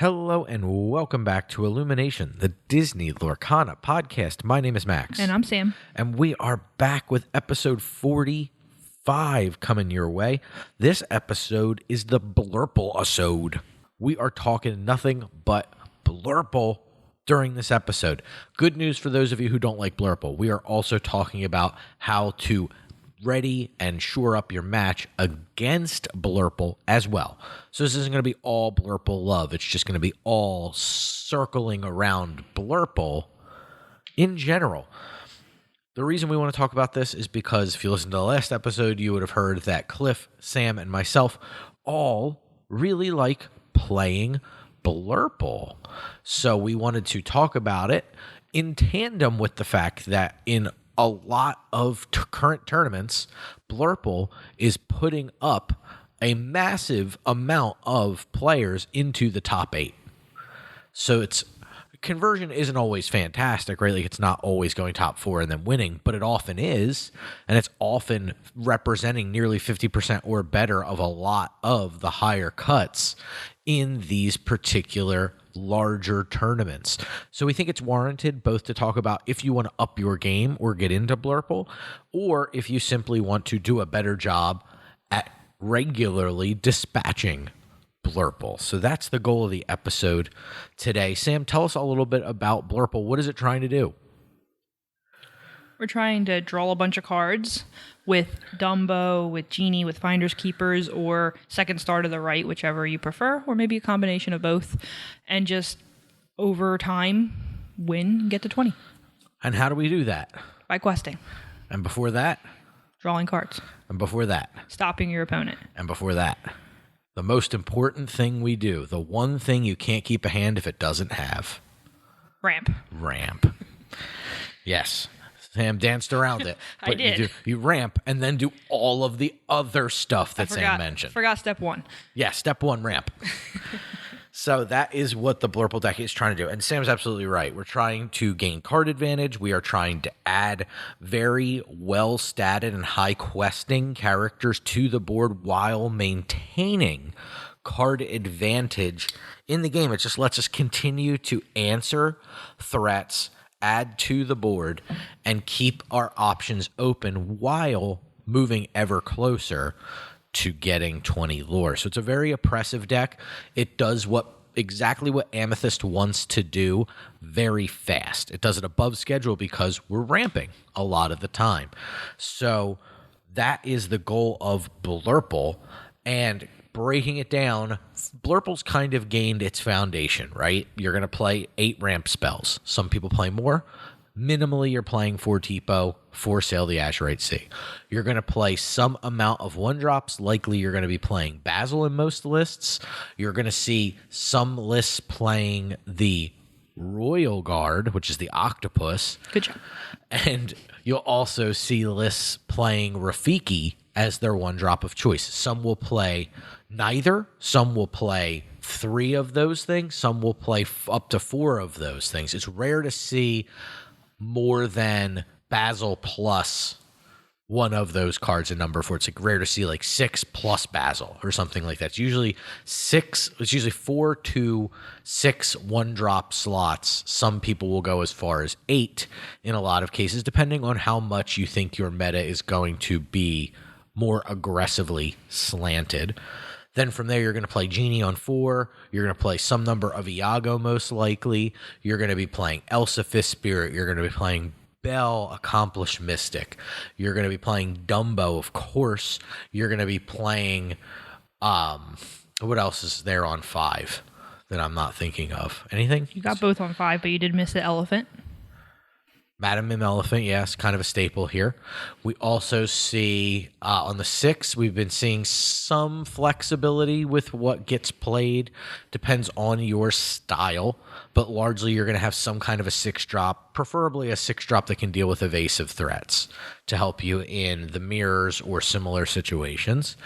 Hello and welcome back to IllumiNation, the Disney Lorcana podcast. My name is Max. And I'm Sam. And we are back with episode 45 coming your way. This episode is the Blurple-isode. We are talking nothing but Blurple during this episode. Good news for those of you who don't like Blurple. We are also talking about how to ready and shore up your match against Blurple as well. So this isn't going to be all Blurple love. It's just going to be all circling around Blurple in general. The reason we want to talk about this is because if you listen to the last episode, you would have heard that Cliff, Sam, and myself all really like playing Blurple. So we wanted to talk about it in tandem with the fact that in a lot of current tournaments, Blurple is putting up a massive amount of players into the top 8. So its conversion isn't always fantastic, right? Like it's not always going top 4 and then winning, but it often is, and it's often representing nearly 50% or better of a lot of the higher cuts in these particular larger tournaments. So we think it's warranted both to talk about if you want to up your game or get into Blurple, or if you simply want to do a better job at regularly dispatching Blurple. So that's the goal of the episode today. Sam, tell us a little bit about Blurple. What is it trying to do? We're trying to draw a bunch of cards with Dumbo, with Genie, with Finders Keepers, or Second Star to the right, whichever you prefer, or maybe a combination of both, and just over time win and get to 20. And how do we do that? By questing. And before that? Drawing cards. And before that? Stopping your opponent. And before that? The most important thing we do, the one thing you can't keep a hand if it doesn't have. Ramp. Yes. Sam danced around it. I did. You ramp and then do all of the other stuff that Sam mentioned. Forgot step 1. Yeah, step 1, ramp. So that is what the Blurple deck is trying to do. And Sam's absolutely right. We're trying to gain card advantage. We are trying to add very well-statted and high-questing characters to the board while maintaining card advantage in the game. It just lets us continue to answer threats, add to the board, and keep our options open while moving ever closer to getting 20 lore. So it's a very oppressive deck. It does exactly what Amethyst wants to do very fast. It does it above schedule because we're ramping a lot of the time. So that is the goal of Blurple. And breaking it down, Blurple's kind of gained its foundation, right? You're going to play 8 ramp spells. Some people play more. Minimally, you're playing 4 Tipo, 4 Sail the Azurite Sea. You're going to play some amount of 1-drops. Likely, you're going to be playing Basil in most lists. You're going to see some lists playing the Royal Guard, which is the octopus. Good job. And you'll also see lists playing Rafiki as their 1-drop of choice. Some will play neither. Some will play 3 of those things. Some will play up to 4 of those things. It's rare to see more than Basil plus one of those cards in number 4. It's like rare to see like 6 plus Basil or something like that. It's usually 6. It's usually 4 to 6 1-drop slots. Some people will go as far as 8 in a lot of cases, depending on how much you think your meta is going to be more aggressively slanted. Then from there, you're going to play Genie on 4. You're going to play some number of Iago, most likely. You're going to be playing Elsa, Fist Spirit. You're going to be playing Belle, Accomplished Mystic. You're going to be playing Dumbo, of course. You're going to be playing... what else is there on 5 that I'm not thinking of? Anything? You got both on 5, but you did miss the elephant. Madam Mim Elephant, yes, kind of a staple here. We also see on the 6, we've been seeing some flexibility with what gets played. Depends on your style. but largely you're going to have some kind of a 6-drop, preferably a 6-drop that can deal with evasive threats to help you in the mirrors or similar situations.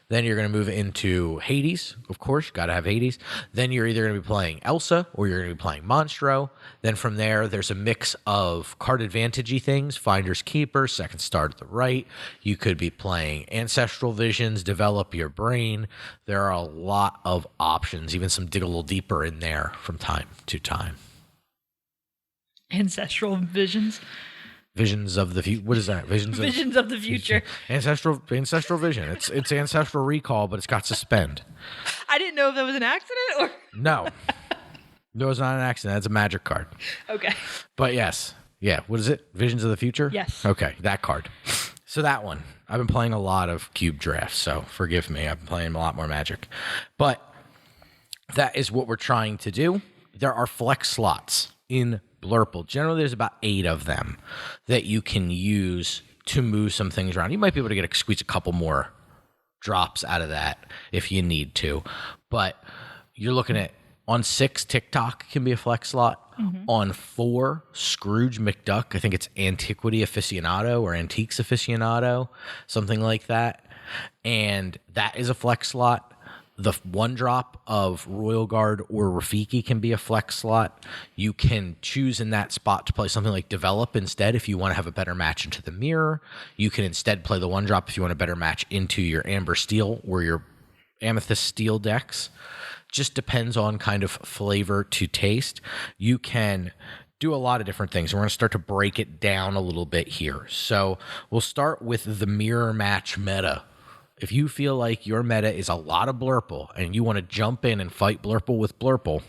Then you're going to move into Hades, of course, got to have Hades. Then you're either going to be playing Elsa or you're going to be playing Monstro. Then from there, there's a mix of card advantage-y things, Finders Keepers, Second Star to the Right. You could be playing Ancestral Visions, Develop Your Brain. There are a lot of options, even some dig a little deeper in there from time to time. Ancestral Visions? Visions of the future. What is that? Visions of the future. Ancestral Vision. It's Ancestral Recall, but it's got suspend. I didn't know if that was an accident or No. No, it's not an accident. That's a magic card. Okay. But yes. Yeah. What is it? Visions of the Future? Yes. Okay. That card. So that one. I've been playing a lot of cube drafts, so forgive me. I've been playing a lot more Magic. But that is what we're trying to do. There are flex slots in Blurple. Generally, there's about 8 of them that you can use to move some things around. You might be able to squeeze a couple more drops out of that if you need to. But you're looking at on 6, TikTok can be a flex slot. Mm-hmm. On 4, Scrooge McDuck. I think it's Antiquity Aficionado or Antiques Aficionado, something like that. And that is a flex slot. The 1-drop of Royal Guard or Rafiki can be a flex slot. You can choose in that spot to play something like Develop instead if you want to have a better match into the mirror. You can instead play the 1-drop if you want a better match into your Amber Steel or your Amethyst Steel decks. Just depends on kind of flavor to taste. You can do a lot of different things. We're going to start to break it down a little bit here. So we'll start with the mirror match meta. If you feel like your meta is a lot of Blurple and you want to jump in and fight Blurple with Blurple,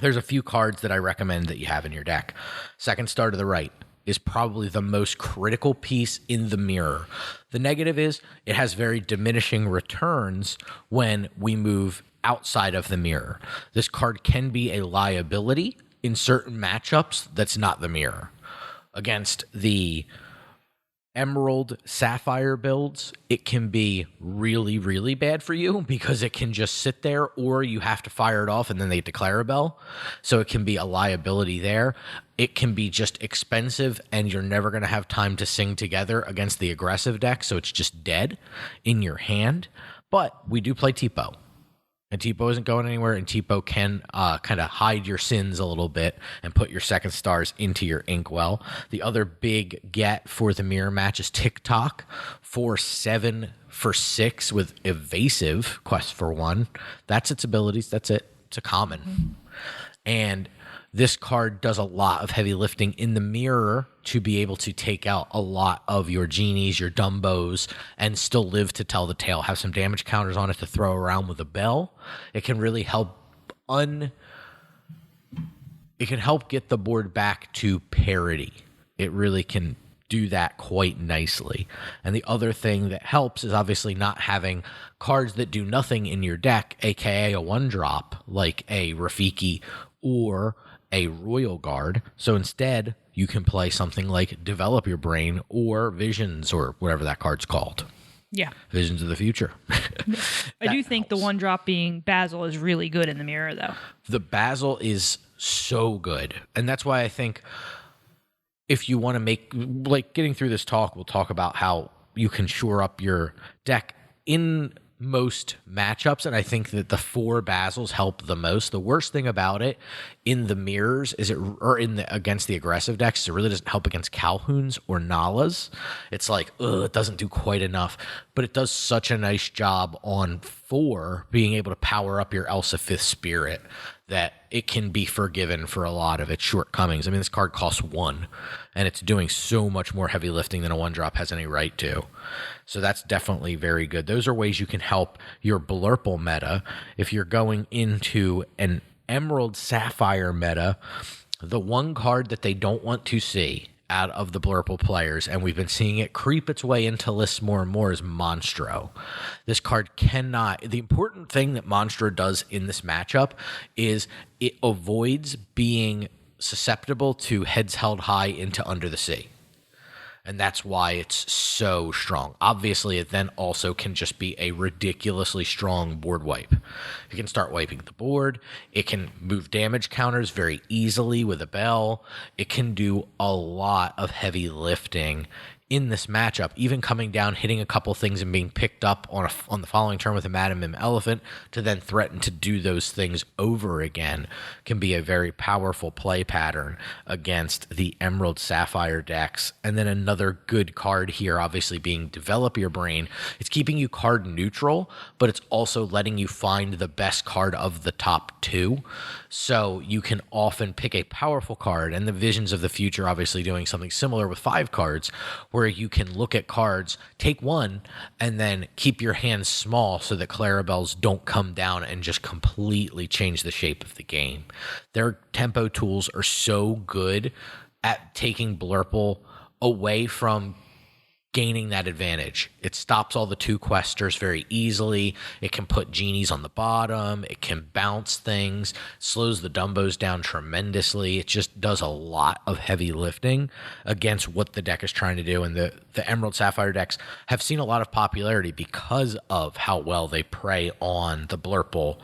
there's a few cards that I recommend that you have in your deck. Second Star to the Right is probably the most critical piece in the mirror. The negative is it has very diminishing returns when we move outside of the mirror. This card can be a liability in certain matchups that's not the mirror. Against the Emerald Sapphire builds, it can be really, really bad for you because it can just sit there or you have to fire it off and then they declare a bell. So it can be a liability there. It can be just expensive and you're never going to have time to sing together against the aggressive deck. So it's just dead in your hand. But we do play Tipo. And Tipo isn't going anywhere, and Tipo can kind of hide your sins a little bit and put your second stars into your inkwell. The other big get for the mirror match is TikTok for 7 for 6 with evasive quest for 1. That's its abilities. That's it. It's a common. Mm-hmm. And this card does a lot of heavy lifting in the mirror to be able to take out a lot of your genies, your Dumbos, and still live to tell the tale. Have some damage counters on it to throw around with a bell. It can really help it can help get the board back to parity. It really can do that quite nicely. And the other thing that helps is obviously not having cards that do nothing in your deck, aka a 1-drop like a Rafiki or a Royal Guard. So instead, you can play something like Develop Your Brain or Visions or whatever that card's called. Yeah. Visions of the Future. I do think the 1-drop being Basil is really good in the mirror, though. The Basil is so good. And that's why I think if you want to make, like getting through this talk, we'll talk about how you can shore up your deck in most matchups, and I think that the 4 Basils help the most. The worst thing about it in the mirrors is against the aggressive decks, it really doesn't help against Calhouns or Nalas. It's like, it doesn't do quite enough, but it does such a nice job on 4 being able to power up your Elsa 5th Spirit that it can be forgiven for a lot of its shortcomings. I mean, this card costs 1, and it's doing so much more heavy lifting than a 1-drop has any right to. So that's definitely very good. Those are ways you can help your Blurple meta. If you're going into an Emerald Sapphire meta, the one card that they don't want to see out of the Blurple players, and we've been seeing it creep its way into lists more and more, is Monstro. This card cannot... The important thing that Monstro does in this matchup is it avoids being susceptible to heads held high into Under the Sea. And that's why it's so strong. Obviously, it then also can just be a ridiculously strong board wipe. You can start wiping the board. It can move damage counters very easily with a bell. It can do a lot of heavy lifting in this matchup, even coming down, hitting a couple things and being picked up on the following turn with a Madam Mim Elephant to then threaten to do those things over again can be a very powerful play pattern against the Emerald Sapphire decks. And then another good card here, obviously being Develop Your Brain. It's keeping you card neutral, but it's also letting you find the best card of the top two. So you can often pick a powerful card, and the Visions of the Future obviously doing something similar with 5 cards, where you can look at cards, take one, and then keep your hands small so that Clarabelles don't come down and just completely change the shape of the game. Their tempo tools are so good at taking Blurple away from gaining that advantage. It stops all the 2 questers very easily. It can put genies on the bottom. It can bounce things, slows the Dumbos down tremendously. It just does a lot of heavy lifting against what the deck is trying to do. And the Emerald Sapphire decks have seen a lot of popularity because of how well they prey on the Blurple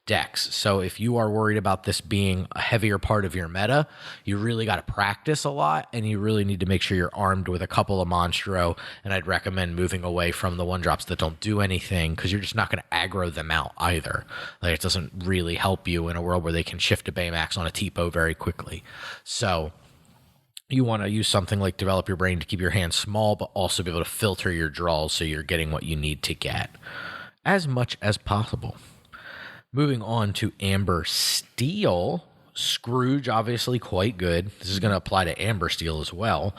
decks. So if you are worried about this being a heavier part of your meta, you really got to practice a lot, and you really need to make sure you're armed with a couple of Monstro, and I'd recommend moving away from the 1-drops that don't do anything, because you're just not going to aggro them out either. Like, it doesn't really help you in a world where they can shift to Baymax on a Tipo very quickly. So you want to use something like Develop Your Brain to keep your hands small, but also be able to filter your draws so you're getting what you need to get as much as possible. Moving on to Amber Steel. Scrooge, obviously quite good. This is going to apply to Amber Steel as well.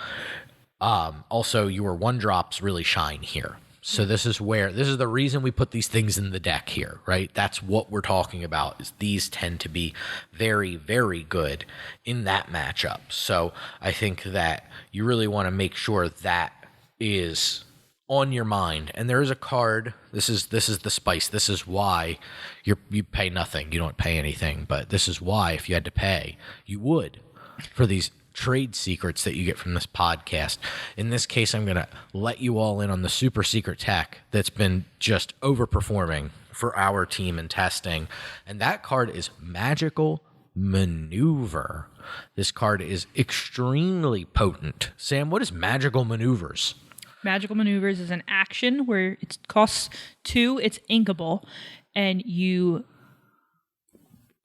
Also, your 1-drops really shine here. So this is the reason we put these things in the deck here, right? That's what we're talking about, is these tend to be very, very good in that matchup. So I think that you really want to make sure that is on your mind. And there is a card. This is the spice. This is why you pay nothing. You don't pay anything, but this is why, if you had to pay, you would, for these trade secrets that you get from this podcast. In this case, I'm going to let you all in on the super secret tech that's been just overperforming for our team in testing. And that card is Magical Maneuver. This card is extremely potent. Sam, what is Magical Maneuvers? Magical Maneuvers is an action where it costs 2, it's inkable, and you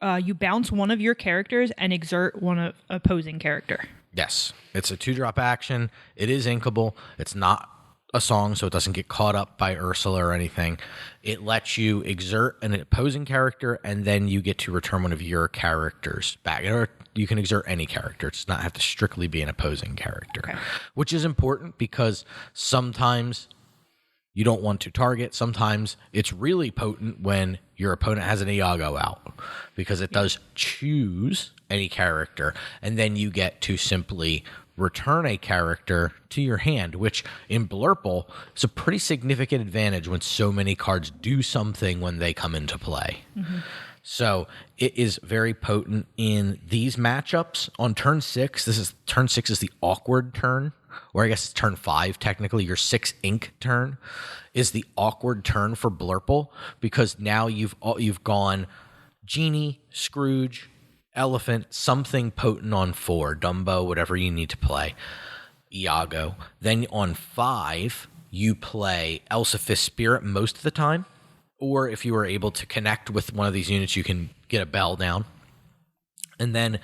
bounce one of your characters and exert one opposing character. Yes, it's a 2-drop action. It is inkable. It's not a song, so it doesn't get caught up by Ursula or anything. It lets you exert an opposing character, and then you get to return one of your characters back. Or you can exert any character. It does not have to strictly be an opposing character, okay, which is important because sometimes you don't want to target. Sometimes it's really potent when your opponent has an Iago out, because it does choose any character, and then you get to simply return a character to your hand, which in Blurple is a pretty significant advantage when so many cards do something when they come into play. Mm-hmm. So it is very potent in these matchups. On turn 6, turn 6 is the awkward turn, or I guess it's turn 5 technically. Your 6 ink turn is the awkward turn for Blurple, because now you've gone Genie, Scrooge, Elephant, something potent on 4, Dumbo, whatever you need to play, Iago. Then on 5, you play Elsaphist Spirit most of the time, or if you are able to connect with one of these units, you can get a bell down. And then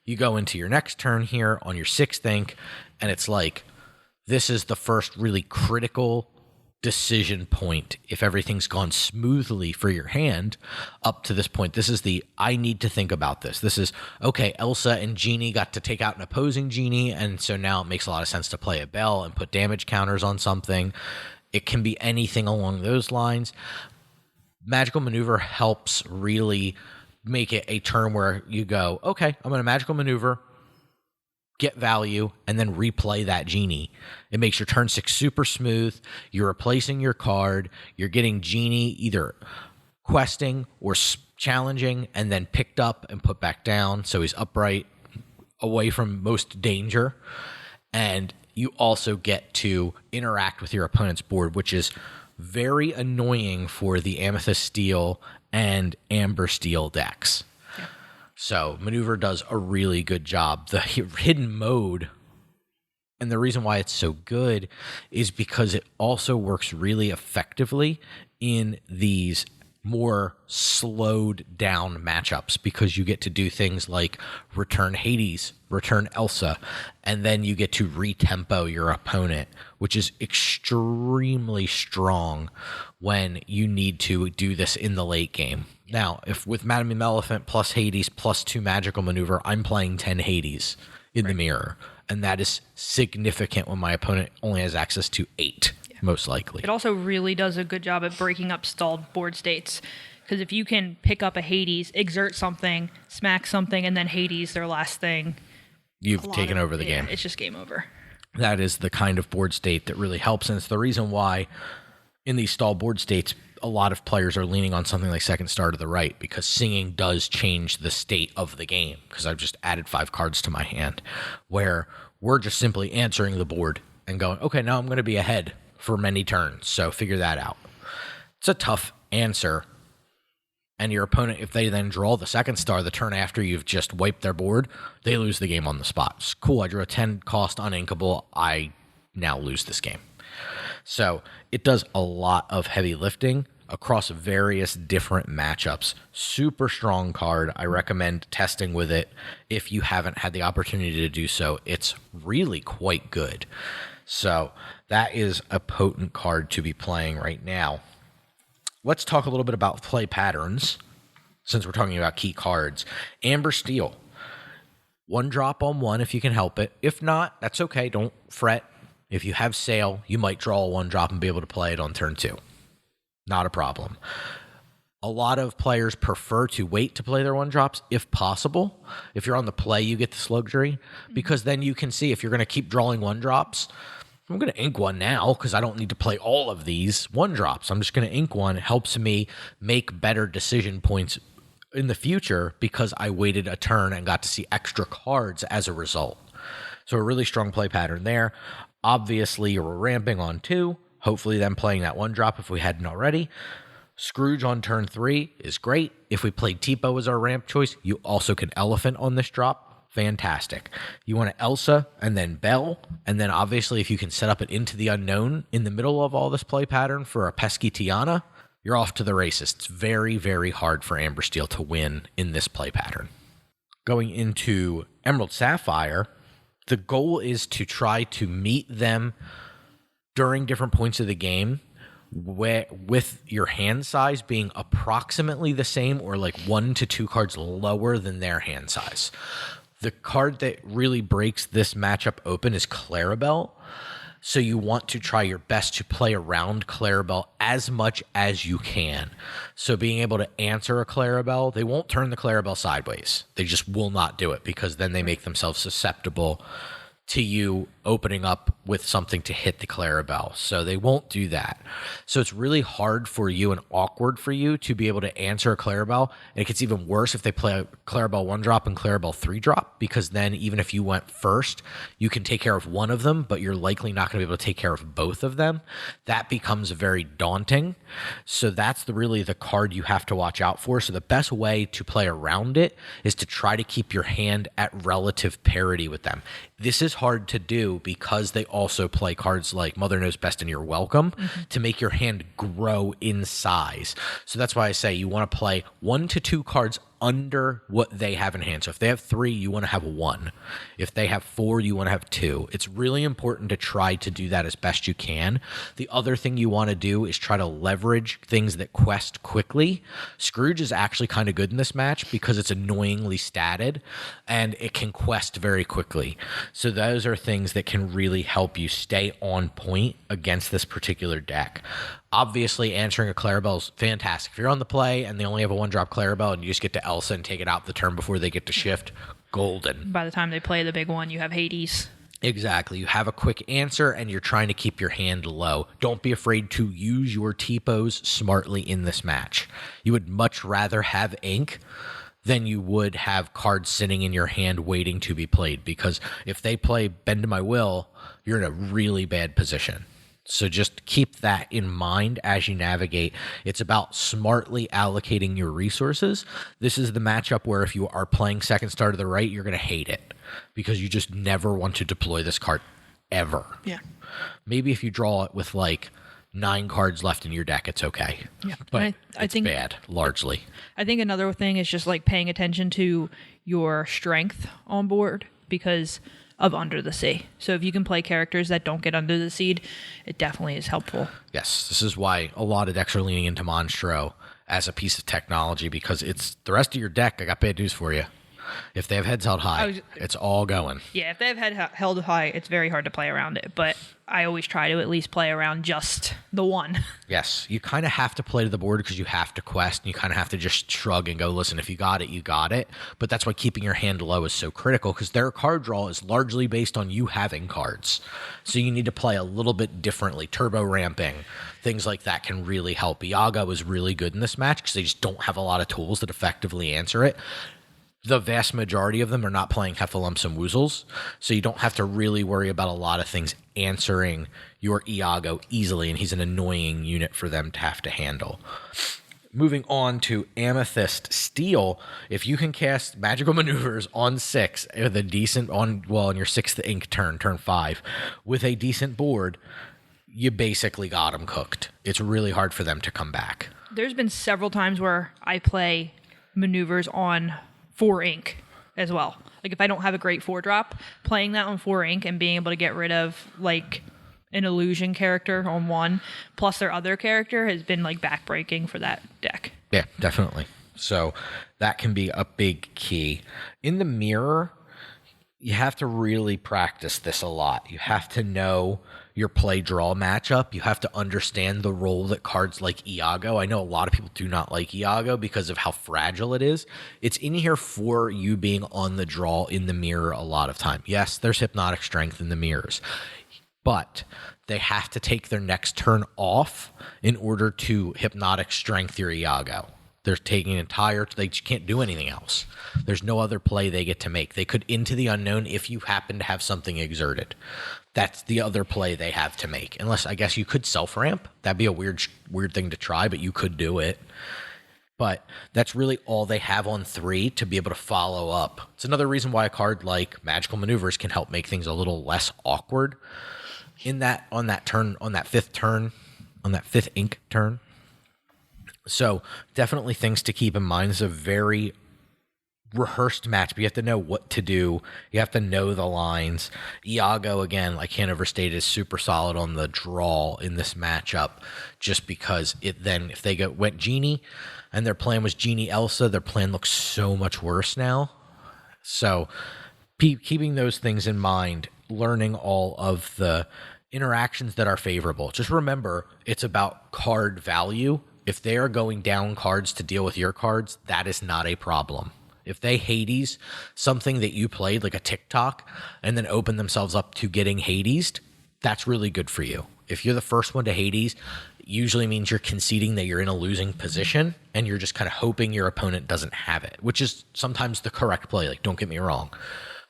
you go into your next turn here on your 6th ink, and it's like, this is the first really critical decision point. If everything's gone smoothly for your hand up to this point, this is the I need to think about this. This is, okay, Elsa and Genie got to take out an opposing Genie, and so now it makes a lot of sense to play a bell and put damage counters on something. It can be anything along those lines. Magical Maneuver helps really make it a turn where you go, okay, I'm going to Magical Maneuver, get value, and then replay that Genie. It makes your turn 6 super smooth. You're replacing your card. You're getting Genie either questing or challenging and then picked up and put back down, so he's upright, away from most danger. And you also get to interact with your opponent's board, which is very annoying for the Amethyst Steel and Amber Steel decks. Yeah. So Maneuver does a really good job. The hidden mode, and the reason why it's so good, is because it also works really effectively in these more slowed down matchups, because you get to do things like return Hades, return Elsa, and then you get to retempo your opponent, which is extremely strong when you need to do this in the late game. Now, if with Madame Maleficent plus Hades plus 2 magical maneuver, I'm playing 10 Hades in the mirror, and that is significant when my opponent only has access to 8. Most likely. It also really does a good job at breaking up stalled board states. Because if you can pick up a Hades, exert something, smack something, and then Hades, their last thing, you've taken over the game. It's just game over. That is the kind of board state that really helps. And it's the reason why in these stalled board states, a lot of players are leaning on something like Second Star to the Right, because singing does change the state of the game. Because I've just added 5 cards to my hand, where we're just simply answering the board and going, okay, now I'm going to be ahead for many turns, so figure that out. It's a tough answer, and your opponent, if they then draw the Second Star the turn after you've just wiped their board, they lose the game on the spot. It's cool, I drew a 10 cost uninkable, I now lose this game. So it does a lot of heavy lifting across various different matchups. Super strong card. I recommend testing with it if you haven't had the opportunity to do so. It's really quite good. So that is a potent card to be playing right now. Let's talk a little bit about play patterns, since we're talking about key cards. Amber Steel. 1 drop on 1 if you can help it. If not, that's okay. Don't fret. If you have Sail, you might draw a 1 drop and be able to play it on turn 2. Not a problem. A lot of players prefer to wait to play their 1 drops if possible. If you're on the play, you get this luxury, because then you can see if you're going to keep drawing 1 drops. I'm going to ink 1 now because I don't need to play all of these 1 drops. I'm just going to ink 1. It helps me make better decision points in the future because I waited a turn and got to see extra cards as a result. So a really strong play pattern there. Obviously, you're ramping on 2. Hopefully then playing that 1 drop if we hadn't already. Scrooge on turn 3 is great. If we played Tipo as our ramp choice, you also can Elephant on this drop. Fantastic. You want to Elsa and then Belle, and then obviously if you can set up it into the unknown in the middle of all this play pattern for a pesky Tiana, you're off to the races. It's very, very hard for Amber Steel to win in this play pattern. Going into Emerald Sapphire, the goal is to try to meet them during different points of the game with your hand size being approximately the same, or like 1 to 2 cards lower than their hand size. The card that really breaks this matchup open is Clarabelle. So you want to try your best to play around Clarabelle as much as you can. So being able to answer a Clarabelle, they won't turn the Clarabelle sideways. They just will not do it, because then they make themselves susceptible to you opening up with something to hit the Clarabelle. So they won't do that. So it's really hard for you and awkward for you to be able to answer a Clarabelle. And it gets even worse if they play a Clarabelle 1 drop and Clarabelle 3 drop, because then even if you went first, you can take care of one of them, but you're likely not going to be able to take care of both of them. That becomes very daunting. So that's really the card you have to watch out for. So the best way to play around it is to try to keep your hand at relative parity with them. This is hard to do because they also play cards like Mother Knows Best and You're Welcome to make your hand grow in size. So that's why I say you want to play 1 to 2 cards under what they have in hand. So if they have 3, you want to have 1. If they have 4, you want to have 2. It's really important to try to do that as best you can. The other thing you want to do is try to leverage things that quest quickly. Scrooge is actually kind of good in this match because it's annoyingly statted and it can quest very quickly. So those are things that can really help you stay on point against this particular deck. Obviously, answering a Clarabelle is fantastic. If you're on the play and they only have a 1-drop Clarabelle and you just get to Elsa and take it out the turn before they get to shift, golden. By the time they play the big one, you have Hades. Exactly. You have a quick answer and you're trying to keep your hand low. Don't be afraid to use your T-pose smartly in this match. You would much rather have ink than you would have cards sitting in your hand waiting to be played, because if they play Bend to My Will, you're in a really bad position. So just keep that in mind as you navigate. It's about smartly allocating your resources. This is the matchup where if you are playing second star to the right, you're going to hate it because you just never want to deploy this card ever. Yeah. Maybe if you draw it with like 9 cards left in your deck, it's okay. Yeah. But I it's think bad, largely. I think another thing is just like paying attention to your strength on board because of Under the Sea. So if you can play characters that don't get under the seed, it definitely is helpful. Yes, this is why a lot of decks are leaning into Monstro as a piece of technology because it's the rest of your deck. I got bad news for you. If they have heads held high, it's all going. Yeah, if they have head held high, it's very hard to play around it. But I always try to at least play around just the one. Yes, you kind of have to play to the board because you have to quest, and you kind of have to just shrug and go, listen, if you got it, you got it. But that's why keeping your hand low is so critical because their card draw is largely based on you having cards. So you need to play a little bit differently. Turbo ramping, things like that can really help. Iago is really good in this match because they just don't have a lot of tools that effectively answer it. The vast majority of them are not playing Heffalumps and Woozles, so you don't have to really worry about a lot of things answering your Iago easily, and he's an annoying unit for them to have to handle. Moving on to Amethyst Steel, if you can cast Magical Maneuvers on 6 with a decent on your 6th ink turn 5, with a decent board, you basically got them cooked. It's really hard for them to come back. There's been several times where I play maneuvers on 4 ink as well. Like if I don't have a great 4-drop, playing that on 4 ink and being able to get rid of like an illusion character on 1 plus their other character has been like backbreaking for that deck. Yeah, definitely. So that can be a big key. In the mirror, you have to really practice this a lot. You have to know your play draw matchup. You have to understand the role that cards like Iago. I know a lot of people do not like Iago because of how fragile it is. It's in here for you being on the draw in the mirror a lot of time. Yes, there's Hypnotic Strength in the mirrors, but they have to take their next turn off in order to Hypnotic Strength your Iago. They're taking they can't do anything else. There's no other play they get to make. They could Into the Unknown if you happen to have something exerted. That's the other play they have to make. Unless, I guess you could self-ramp. That'd be a weird thing to try, but you could do it. But that's really all they have on 3 to be able to follow up. It's another reason why a card like Magical Maneuvers can help make things a little less awkward. On that 5th ink turn. So definitely things to keep in mind. It's a very rehearsed match, but you have to know what to do. You have to know the lines. Iago, again, I can't overstate, is super solid on the draw in this matchup just because if they went Genie and their plan was Genie Elsa, their plan looks so much worse now. So keeping those things in mind, learning all of the interactions that are favorable. Just remember, it's about card value. If they are going down cards to deal with your cards, that is not a problem. If they Hades something that you played, like a TikTok, and then open themselves up to getting Hades'd, that's really good for you. If you're the first one to Hades, it usually means you're conceding that you're in a losing position, and you're just kind of hoping your opponent doesn't have it, which is sometimes the correct play, like, don't get me wrong.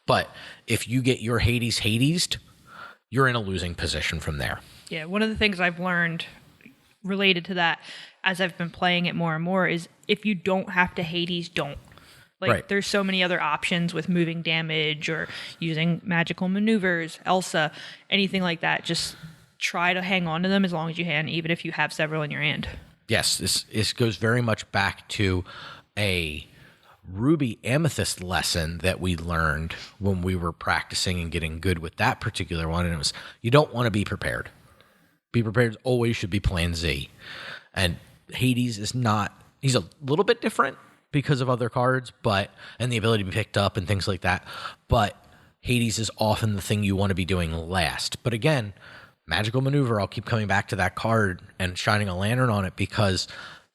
But if you get your Hades'd, you're in a losing position from there. Yeah, one of the things I've learned related to that as I've been playing it more and more is if you don't have to Hades, don't. Like, right. There's so many other options with moving damage or using magical maneuvers, Elsa, anything like that. Just try to hang on to them as long as you can, even if you have several in your hand. Yes, this goes very much back to a Ruby Amethyst lesson that we learned when we were practicing and getting good with that particular one. And it was, you don't want to be prepared. Be prepared always should be plan Z. And Hades is not, he's a little bit different because of other cards, and the ability to be picked up and things like that. But Hades is often the thing you want to be doing last. But again, Magical Maneuver, I'll keep coming back to that card and shining a lantern on it because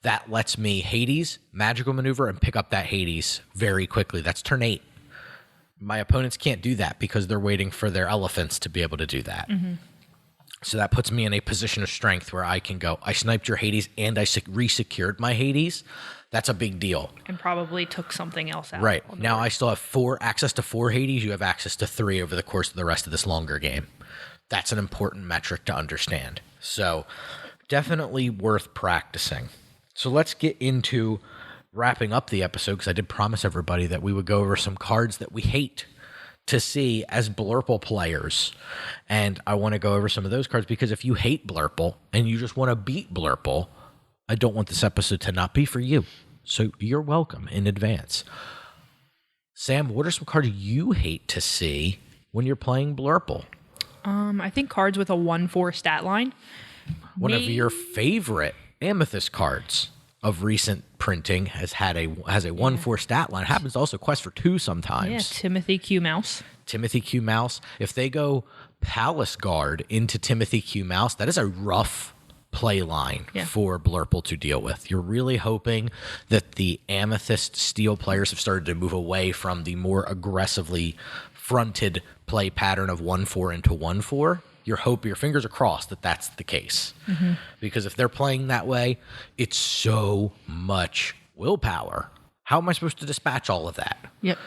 that lets me Hades, Magical Maneuver, and pick up that Hades very quickly. That's turn 8. My opponents can't do that because they're waiting for their elephants to be able to do that. Mm-hmm. So that puts me in a position of strength where I can go, I sniped your Hades and I re-secured my Hades. That's a big deal. And probably took something else out. Right. Now I still have access to 4 Hades. You have access to 3 over the course of the rest of this longer game. That's an important metric to understand. So definitely worth practicing. So let's get into wrapping up the episode, because I did promise everybody that we would go over some cards that we hate to see as Blurple players. And I want to go over some of those cards, because if you hate Blurple and you just want to beat Blurple, I don't want this episode to not be for you. So you're welcome in advance. Sam, what are some cards you hate to see when you're playing Blurple? I think cards with a 1/4 stat line. One of your favorite Amethyst cards of recent printing has a 1/4 stat line. It happens to also Quest for 2 sometimes. Yeah, Timothy Q. Mouse. Timothy Q. Mouse. If they go Palace Guard into Timothy Q. Mouse, that is a rough play line for Blurple to deal with. You're really hoping that the Amethyst Steel players have started to move away from the more aggressively fronted play pattern of 1/4 into 1/4. Your fingers are crossed that that's the case. Mm-hmm. Because if they're playing that way, it's so much willpower. How am I supposed to dispatch all of that? Yep.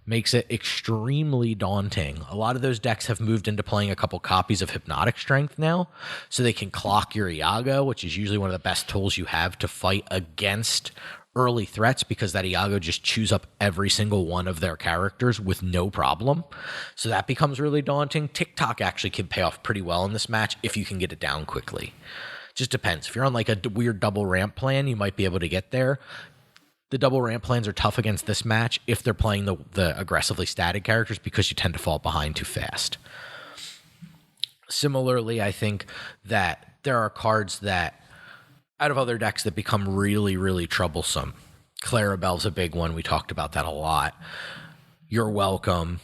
Makes it extremely daunting. A lot of those decks have moved into playing a couple copies of Hypnotic Strength now, so they can clock your Iago, which is usually one of the best tools you have to fight against early threats, because that Iago just chews up every single one of their characters with no problem. So that becomes really daunting. TikTok actually can pay off pretty well in this match if you can get it down quickly. Just depends. If you're on like a weird double ramp plan, you might be able to get there. The double ramp plans are tough against this match if they're playing the aggressively statted characters, because you tend to fall behind too fast. Similarly, I think that there are cards that out of other decks that become really, really troublesome. Clarabelle's a big one. We talked about that a lot. You're welcome.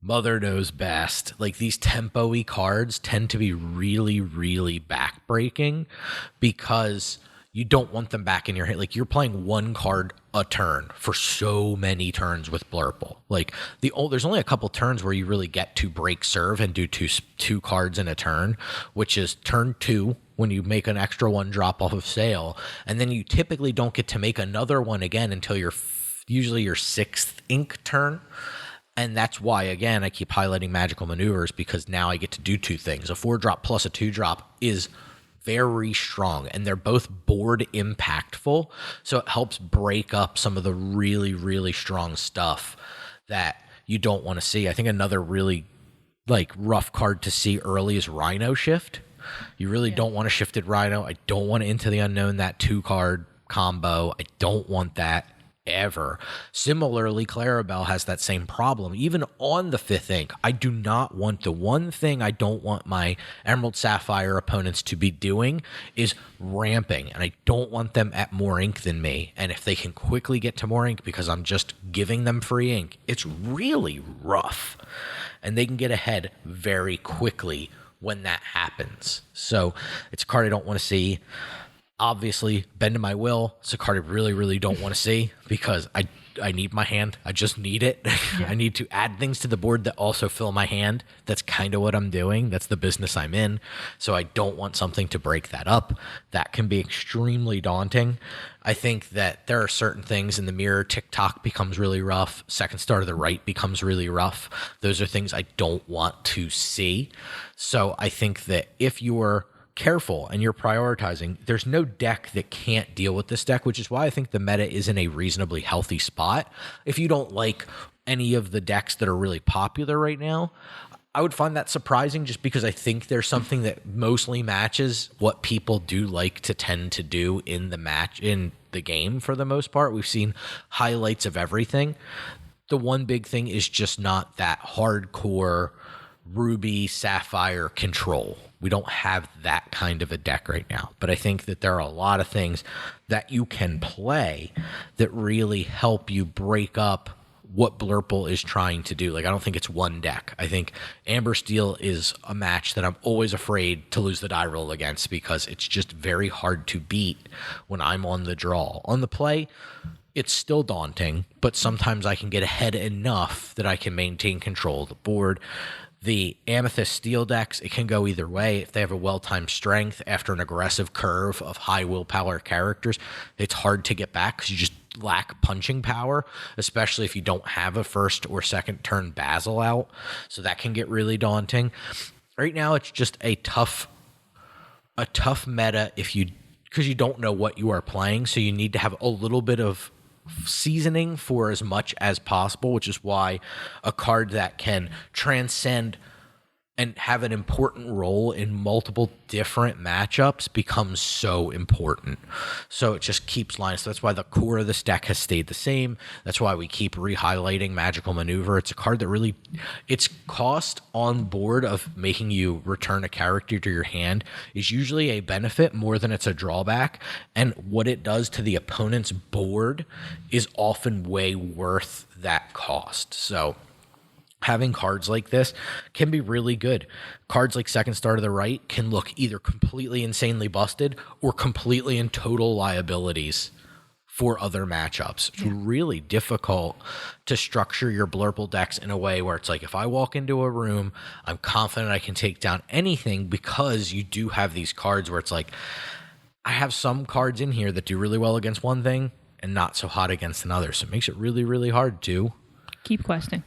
Mother Knows Best. Like, these tempo-y cards tend to be really, really backbreaking, because you don't want them back in your hand. Like, you're playing one card a turn for so many turns with Blurple. Like, there's only a couple turns where you really get to break serve and do two cards in a turn, which is turn 2 when you make an extra one drop off of sale, and then you typically don't get to make another one again until usually your 6th ink turn. And that's why, again, I keep highlighting Magical Maneuvers, because now I get to do 2 things. A 4-drop plus a 2-drop is very strong, and they're both board impactful, so it helps break up some of the really, really strong stuff that you don't want to see. I think another really rough card to see early is Rhino Shift. You really don't want a shifted Rhino. I don't want Into the Unknown, that 2-card combo. I don't want that ever. Similarly, Clarabelle has that same problem. Even on the 5th ink, I do not want the one thing I don't want my Emerald Sapphire opponents to be doing is ramping, and I don't want them at more ink than me. And if they can quickly get to more ink because I'm just giving them free ink, it's really rough, and they can get ahead very quickly when that happens. So it's a card I don't want to see. Obviously, Bend to My Will, it's a card I really, really don't want to see, because I need my hand. I just need it. Yeah. I need to add things to the board that also fill my hand. That's kind of what I'm doing. That's the business I'm in. So I don't want something to break that up. That can be extremely daunting. I think that there are certain things in the mirror. TikTok becomes really rough. Second Star to the Right becomes really rough. Those are things I don't want to see. So I think that if you're careful and you're prioritizing, there's no deck that can't deal with this deck, which is why I think the meta is in a reasonably healthy spot. If you don't like any of the decks that are really popular right now, I would find that surprising, just because I think there's something that mostly matches what people do like to tend to do in the game for the most part. We've seen highlights of everything. The one big thing is just not that hardcore Ruby Sapphire control. We don't have that kind of a deck right now, but I think that there are a lot of things that you can play that really help you break up what Blurple is trying to do. Like, I don't think it's one deck. I think Amber Steel is a match that I'm always afraid to lose the die roll against, because it's just very hard to beat when I'm on the draw. On the play, it's still daunting, but sometimes I can get ahead enough that I can maintain control of the board. The Amethyst Steel decks, it can go either way. If they have a well-timed strength after an aggressive curve of high willpower characters, it's hard to get back because you just lack punching power, especially if you don't have a first or second turn Basil out. So that can get really daunting. Right now, it's just a tough meta because you don't know what you are playing, so you need to have a little bit of seasoning for as much as possible, which is why a card that can transcend and have an important role in multiple different matchups becomes so important. So it just keeps lining. So that's why the core of this deck has stayed the same. That's why we keep re-highlighting Magical Maneuver. It's a card that really, its cost on board of making you return a character to your hand is usually a benefit more than it's a drawback. And what it does to the opponent's board is often way worth that cost. So having cards like this can be really good. Cards like Second Star to the Right can look either completely insanely busted or completely in total liabilities for other matchups. It's really difficult to structure your Blurple decks in a way where it's like, if I walk into a room, I'm confident I can take down anything, because you do have these cards where it's like, I have some cards in here that do really well against one thing and not so hot against another. So it makes it really, really hard to keep questing.